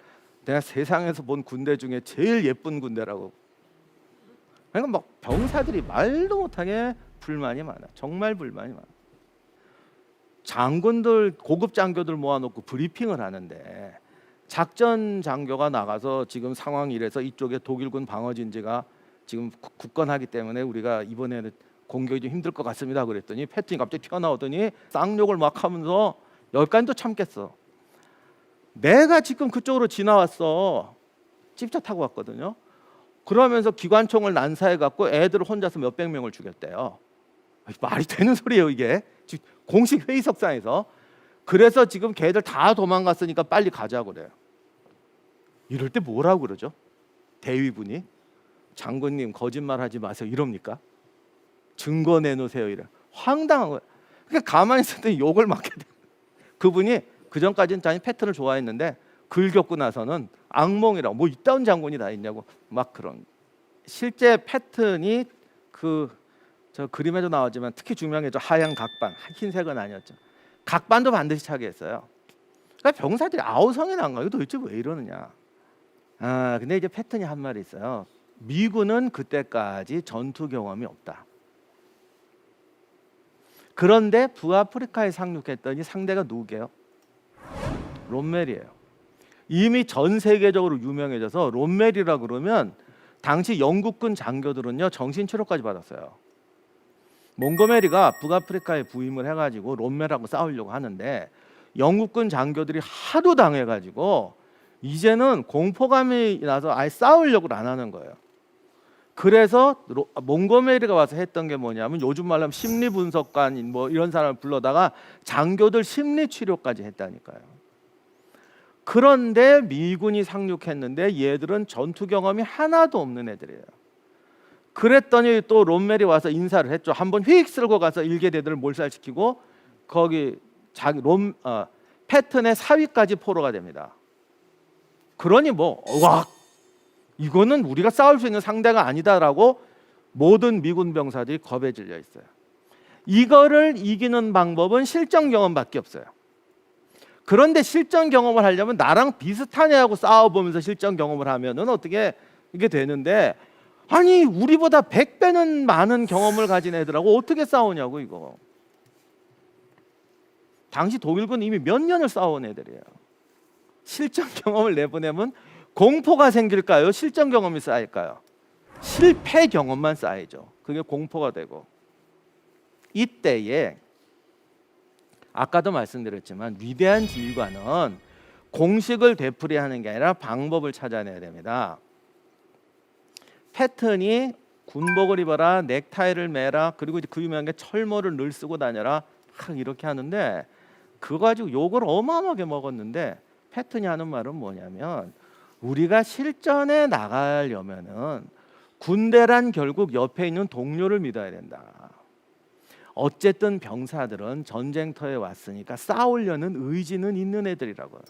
내가 세상에서 본 군대 중에 제일 예쁜 군대라고. 그러니까 막 병사들이 말도 못하게 불만이 많아. 정말 불만이 많아. 장군들 고급 장교들 모아놓고 브리핑을 하는데 작전 장교가 나가서 지금 상황이 이래서 이쪽에 독일군 방어진지가 지금 굳건하기 때문에 우리가 이번에는 공격이 좀 힘들 것 같습니다. 그랬더니 패튼이 갑자기 튀어나오더니 쌍욕을 막 하면서 여기까지도 참겠어. 내가 지금 그쪽으로 지나왔어. 찝차 타고 왔거든요. 그러면서 기관총을 난사해 갖고 애들을 혼자서 몇백 명을 죽였대요. 말이 되는 소리예요 이게. 공식 회의석상에서. 그래서 지금 걔들 다 도망갔으니까 빨리 가자고 그래요. 이럴 때 뭐라고 그러죠? 대위분이 장군님 거짓말하지 마세요 이럽니까? 증거 내놓으세요 이래. 황당한 거예요. 그러니까 가만히 있었더니 욕을 맞게 돼. 그분이 그 전까지는 자기 패턴을 좋아했는데 글 겪고 나서는 악몽이라고 뭐 이따운 장군이 다 있냐고 막 그런. 실제 패턴이 저 그림에도 나왔지만 특히 중요한 게 저 하얀 각반, 흰색은 아니었죠. 각반도 반드시 차게 했어요. 그러니까 병사들이 아우성이 난 거예요. 도대체 왜 이러느냐. 근데 이제 패턴이 한 말이 있어요. 미군은 그때까지 전투 경험이 없다. 그런데 북아프리카에 상륙했더니 상대가 누구게요? 롬멜이에요. 이미 전 세계적으로 유명해져서 롬멜이라 그러면 당시 영국군 장교들은요 정신치료까지 받았어요. 몽고메리가 북아프리카에 부임을 해가지고 롬멜하고 싸우려고 하는데 영국군 장교들이 하도 당해가지고 이제는 공포감이 나서 아예 싸우려고 안 하는 거예요. 그래서 몽고메리가 와서 했던 게 뭐냐면 요즘 말로 하면 심리분석관 뭐 이런 사람을 불러다가 장교들 심리치료까지 했다니까요. 그런데 미군이 상륙했는데 얘들은 전투 경험이 하나도 없는 애들이에요. 그랬더니 또 롬멜이 와서 인사를 했죠. 한번 휙 쓸고 가서 일개대들을 몰살시키고 거기 자기 패튼의 사위까지 포로가 됩니다. 그러니 이거는 우리가 싸울 수 있는 상대가 아니다라고 모든 미군 병사들이 겁에 질려 있어요. 이거를 이기는 방법은 실전 경험밖에 없어요. 그런데 실전 경험을 하려면 나랑 비슷한 애하고 싸워보면서 실전 경험을 하면은 어떻게 이게 되는데 아니 우리보다 100배는 많은 경험을 가진 애들하고 어떻게 싸우냐고 이거. 당시 독일군 이미 몇 년을 싸워온 애들이에요. 실전 경험을 내보내면 공포가 생길까요? 실전 경험이 쌓일까요? 실패 경험만 쌓이죠. 그게 공포가 되고. 이때에 아까도 말씀드렸지만 위대한 지휘관은 공식을 되풀이하는 게 아니라 방법을 찾아내야 됩니다. 패턴이 군복을 입어라, 넥타이를 매라, 그리고 이제 그 유명한 게 철모를 늘 쓰고 다녀라 막 이렇게 하는데 그거 가지고 욕을 어마어마하게 먹었는데 패턴이 하는 말은 뭐냐면 우리가 실전에 나가려면은 군대란 결국 옆에 있는 동료를 믿어야 된다. 어쨌든 병사들은 전쟁터에 왔으니까 싸우려는 의지는 있는 애들이라고요.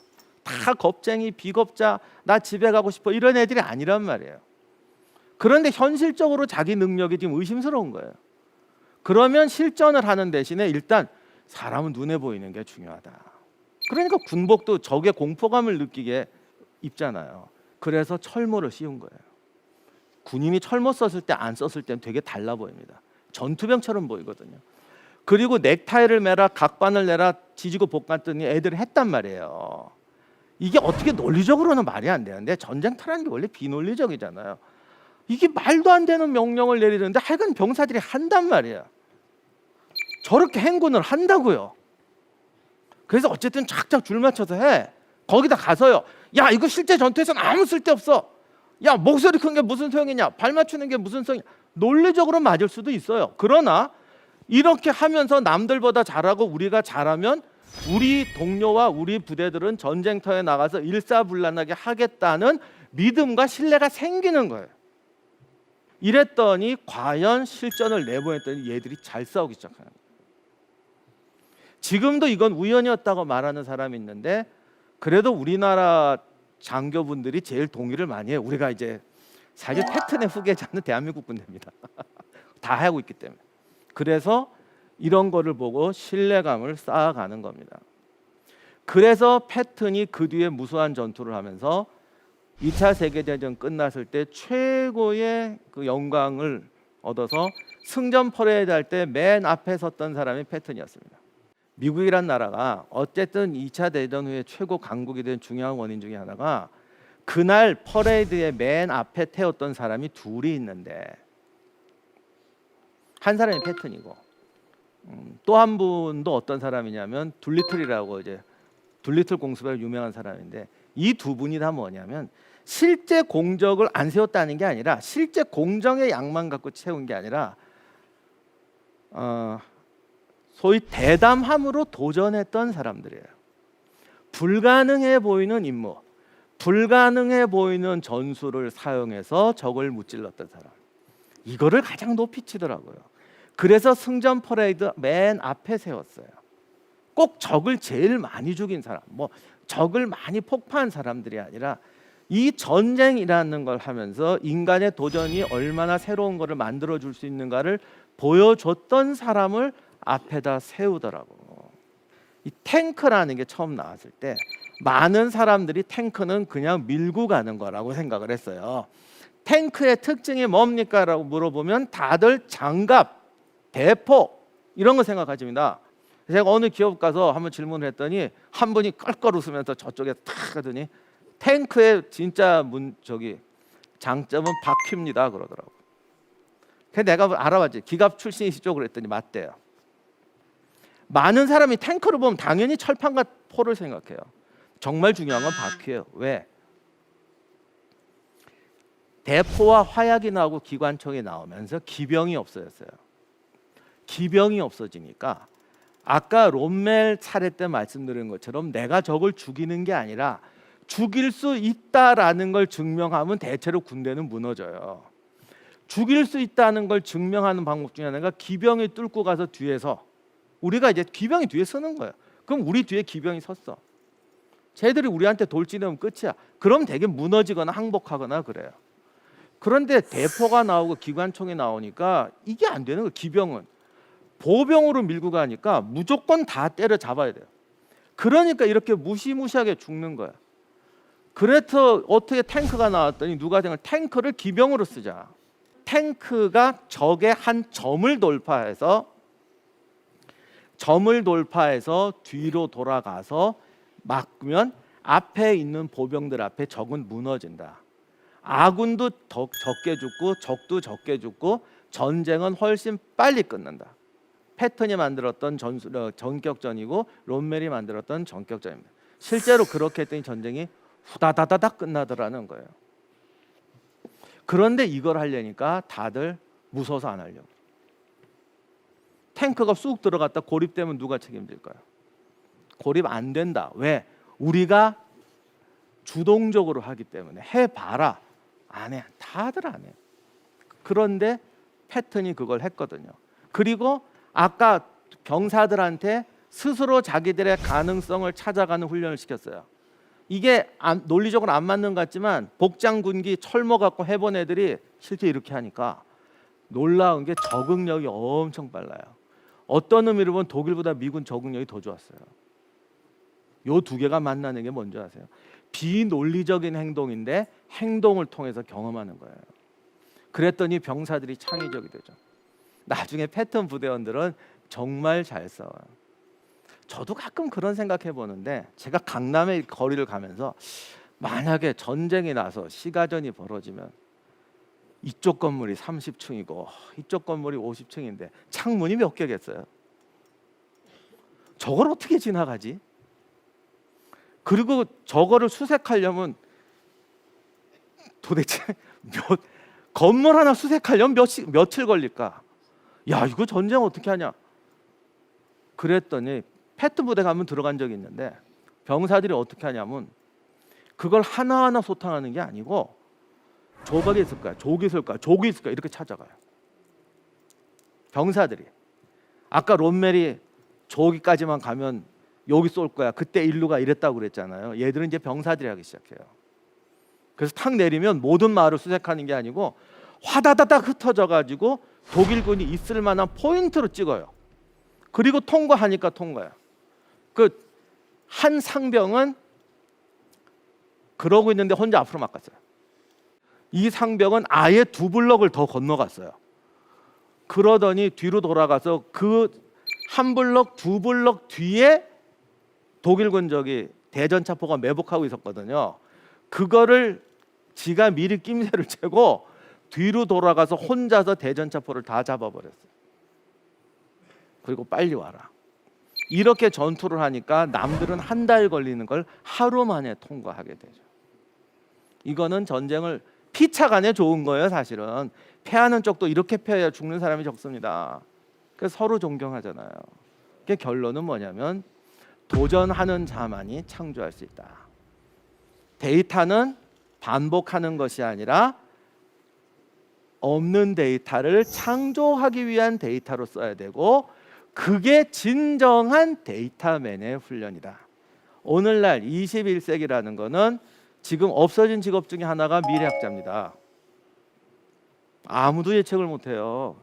다 겁쟁이, 비겁자, 나 집에 가고 싶어 이런 애들이 아니란 말이에요. 그런데 현실적으로 자기 능력이 지금 의심스러운 거예요. 그러면 실전을 하는 대신에 일단 사람은 눈에 보이는 게 중요하다. 그러니까 군복도 적의 공포감을 느끼게 입잖아요. 그래서 철모를 씌운 거예요. 군인이 철모 썼을 때 안 썼을 때는 되게 달라 보입니다. 전투병처럼 보이거든요. 그리고 넥타이를 매라, 각반을 내라, 지지고 볶았더니 애들이 했단 말이에요. 이게 어떻게 논리적으로는 말이 안 되는데 전쟁터라는 게 원래 비논리적이잖아요. 이게 말도 안 되는 명령을 내리는데 하여간 병사들이 한단 말이야. 저렇게 행군을 한다고요. 그래서 어쨌든 착착 줄 맞춰서 해. 거기다 가서요. 야, 이거 실제 전투에서는 아무 쓸데없어. 야, 목소리 큰 게 무슨 소용이냐? 발 맞추는 게 무슨 소용이냐? 논리적으로 맞을 수도 있어요. 그러나 이렇게 하면서 남들보다 잘하고 우리가 잘하면 우리 동료와 우리 부대들은 전쟁터에 나가서 일사불란하게 하겠다는 믿음과 신뢰가 생기는 거예요. 이랬더니 과연 실전을 내보냈더니 얘들이 잘 싸우기 시작하는 거예요. 지금도 이건 우연이었다고 말하는 사람이 있는데 그래도 우리나라 장교분들이 제일 동의를 많이 해요. 우리가 이제 사실 패턴의 후계자는 대한민국 군대입니다. 다 하고 있기 때문에. 그래서 이런 거를 보고 신뢰감을 쌓아가는 겁니다. 그래서 패턴이 그 뒤에 무수한 전투를 하면서 2차 세계대전 끝났을 때 최고의 그 영광을 얻어서 승전 퍼레이드 할 때 맨 앞에 섰던 사람이 패턴이었습니다. 미국이란 나라가 어쨌든 2차 대전 후에 최고 강국이 된 중요한 원인 중에 하나가 그날 퍼레이드의 맨 앞에 태웠던 사람이 둘이 있는데 한 사람이 패턴이고 또 한 분도 어떤 사람이냐면 둘리틀이라고 이제 둘리틀 공습에 유명한 사람인데 이 두 분이 다 뭐냐면 실제 공적을 안 세웠다는 게 아니라 실제 공정의 양만 갖고 채운 게 아니라 소위 대담함으로 도전했던 사람들이에요. 불가능해 보이는 임무, 불가능해 보이는 전술을 사용해서 적을 무찔렀던 사람. 이거를 가장 높이 치더라고요. 그래서 승전 퍼레이드 맨 앞에 세웠어요. 꼭 적을 제일 많이 죽인 사람, 뭐 적을 많이 폭파한 사람들이 아니라 이 전쟁이라는 걸 하면서 인간의 도전이 얼마나 새로운 것을 만들어줄 수 있는가를 보여줬던 사람을 앞에다 세우더라고. 이 탱크라는 게 처음 나왔을 때 많은 사람들이 탱크는 그냥 밀고 가는 거라고 생각을 했어요. 탱크의 특징이 뭡니까? 라고 물어보면 다들 장갑, 대포 이런 거 생각하십니다. 제가 어느 기업 가서 한번 질문을 했더니 한 분이 껄껄 웃으면서 저쪽에 탁 하더니 탱크의 진짜 장점은 바퀴입니다 그러더라고. 그래서 내가 알아봤지. 기갑 출신이시죠? 그랬더니 맞대요. 많은 사람이 탱크를 보면 당연히 철판과 포를 생각해요. 정말 중요한 건 바퀴예요. 왜? 대포와 화약이 나오고 기관총이 나오면서 기병이 없어졌어요. 기병이 없어지니까 아까 롬멜 차례 때 말씀드린 것처럼 내가 적을 죽이는 게 아니라 죽일 수 있다라는 걸 증명하면 대체로 군대는 무너져요. 죽일 수 있다는 걸 증명하는 방법 중에 하나가 기병이 뚫고 가서 뒤에서 우리가 이제 기병이 뒤에 서는 거예요. 그럼 우리 뒤에 기병이 섰어. 쟤들이 우리한테 돌진하면 끝이야. 그럼 되게 무너지거나 항복하거나 그래요. 그런데 대포가 나오고 기관총이 나오니까 이게 안 되는 거예요. 기병은 보병으로 밀고 가니까 무조건 다 때려 잡아야 돼요. 그러니까 이렇게 무시무시하게 죽는 거야. 그래서 어떻게 탱크가 나왔더니 누가 생각을 탱크를 기병으로 쓰자. 탱크가 적의 한 점을 돌파해서 뒤로 돌아가서 막으면 앞에 있는 보병들 앞에 적은 무너진다. 아군도 적게 죽고 적도 적게 죽고 전쟁은 훨씬 빨리 끝난다. 패턴이 만들었던 전격전이고 롬멜이 만들었던 전격전입니다. 실제로 그렇게 했더니 전쟁이 후다다다닥 끝나더라는 거예요. 그런데 이걸 하려니까 다들 무서워서 안 하려고. 탱크가 쑥 들어갔다 고립되면 누가 책임질까요? 고립 안 된다. 왜? 우리가 주동적으로 하기 때문에. 해봐라. 안 해. 다들 안 해. 그런데 패턴이 그걸 했거든요. 그리고 아까 병사들한테 스스로 자기들의 가능성을 찾아가는 훈련을 시켰어요. 이게 논리적으로 안 맞는 것 같지만 복장 군기 철모 갖고 해본 애들이 실제 이렇게 하니까 놀라운 게 적응력이 엄청 빨라요. 어떤 의미로 보면 독일보다 미군 적응력이 더 좋았어요. 요 두 개가 만나는 게 뭔지 아세요? 비논리적인 행동인데 행동을 통해서 경험하는 거예요. 그랬더니 병사들이 창의적이 되죠. 나중에 패턴 부대원들은 정말 잘 싸워요. 저도 가끔 그런 생각해 보는데, 제가 강남의 거리를 가면서 만약에 전쟁이 나서 시가전이 벌어지면 이쪽 건물이 30층이고 이쪽 건물이 50층인데 창문이 몇 개겠어요? 저걸 어떻게 지나가지? 그리고 저거를 수색하려면 도대체 건물 하나 수색하려면 며칠 걸릴까? 야, 이거 전쟁 어떻게 하냐? 그랬더니 패트 부대 가면 들어간 적이 있는데 병사들이 어떻게 하냐면 그걸 하나하나 소탕하는 게 아니고 조각이 있을까, 족이 있을까, 족이 있을까 이렇게 찾아가요. 병사들이. 아까 롬멜이 저기까지만 가면 여기 쏠 거야. 그때 인류가 이랬다고 그랬잖아요. 얘들은 이제 병사들이 하기 시작해요. 그래서 탁 내리면 모든 마을을 수색하는 게 아니고 화다다닥 흩어져 가지고 독일군이 있을 만한 포인트로 찍어요. 그리고 통과하니까 통과해요. 그 한 상병은 그러고 있는데 혼자 앞으로 막 갔어요. 이 상병은 아예 2블럭을 더 건너갔어요. 그러더니 뒤로 돌아가서 그 한 블럭, 2블럭 뒤에 독일군 대전차포가 매복하고 있었거든요. 그거를 지가 미리 낌새를 채고 뒤로 돌아가서 혼자서 대전차포를 다 잡아버렸어요. 그리고 빨리 와라. 이렇게 전투를 하니까 남들은 한 달 걸리는 걸 하루 만에 통과하게 되죠. 이거는 전쟁을 피차간에 좋은 거예요. 사실은 패하는 쪽도 이렇게 패해야 죽는 사람이 적습니다. 그래서 서로 존경하잖아요. 그 결론은 뭐냐면 도전하는 자만이 창조할 수 있다. 데이터는 반복하는 것이 아니라 없는 데이터를 창조하기 위한 데이터로 써야 되고, 그게 진정한 데이터맨의 훈련이다. 오늘날 21세기라는 거는 지금 없어진 직업 중에 하나가 미래학자입니다. 아무도 예측을 못해요.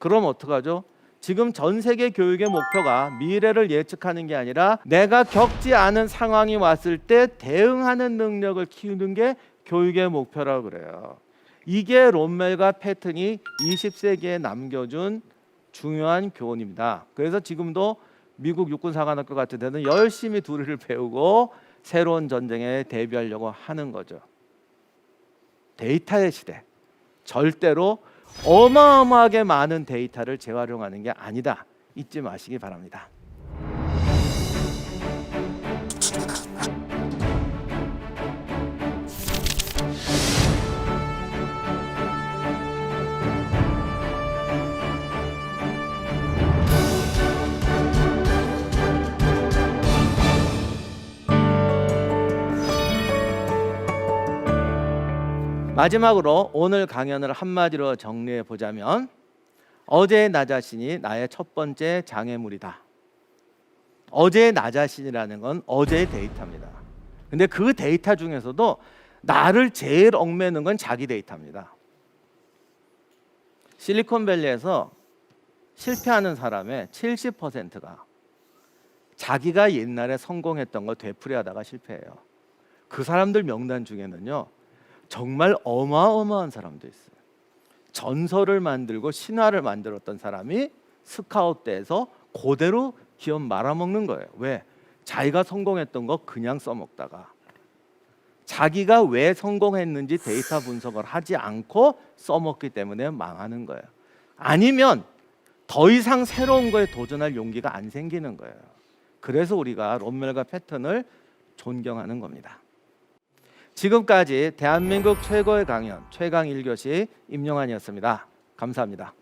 그럼 어떡하죠? 지금 전 세계 교육의 목표가 미래를 예측하는 게 아니라 내가 겪지 않은 상황이 왔을 때 대응하는 능력을 키우는 게 교육의 목표라고 그래요. 이게 롬멜과 패튼이 20세기에 남겨준 중요한 교훈입니다. 그래서 지금도 미국 육군사관학교 같은 데는 열심히 두리를 배우고 새로운 전쟁에 대비하려고 하는 거죠. 데이터의 시대. 절대로 어마어마하게 많은 데이터를 재활용하는 게 아니다. 잊지 마시기 바랍니다. 마지막으로 오늘 강연을 한마디로 정리해 보자면, 어제의 나 자신이 나의 첫 번째 장애물이다. 어제의 나 자신이라는 건 어제의 데이터입니다. 근데 그 데이터 중에서도 나를 제일 얽매는 건 자기 데이터입니다. 실리콘밸리에서 실패하는 사람의 70%가 자기가 옛날에 성공했던 거 되풀이하다가 실패해요. 그 사람들 명단 중에는요, 정말 어마어마한 사람도 있어요. 전설을 만들고 신화를 만들었던 사람이 스카웃돼서 그대로 기업 말아먹는 거예요. 왜? 자기가 성공했던 거 그냥 써먹다가 자기가 왜 성공했는지 데이터 분석을 하지 않고 써먹기 때문에 망하는 거예요. 아니면 더 이상 새로운 거에 도전할 용기가 안 생기는 거예요. 그래서 우리가 롬멜과 패턴을 존경하는 겁니다. 지금까지 대한민국 최고의 강연 최강 1교시 임용환이었습니다. 감사합니다.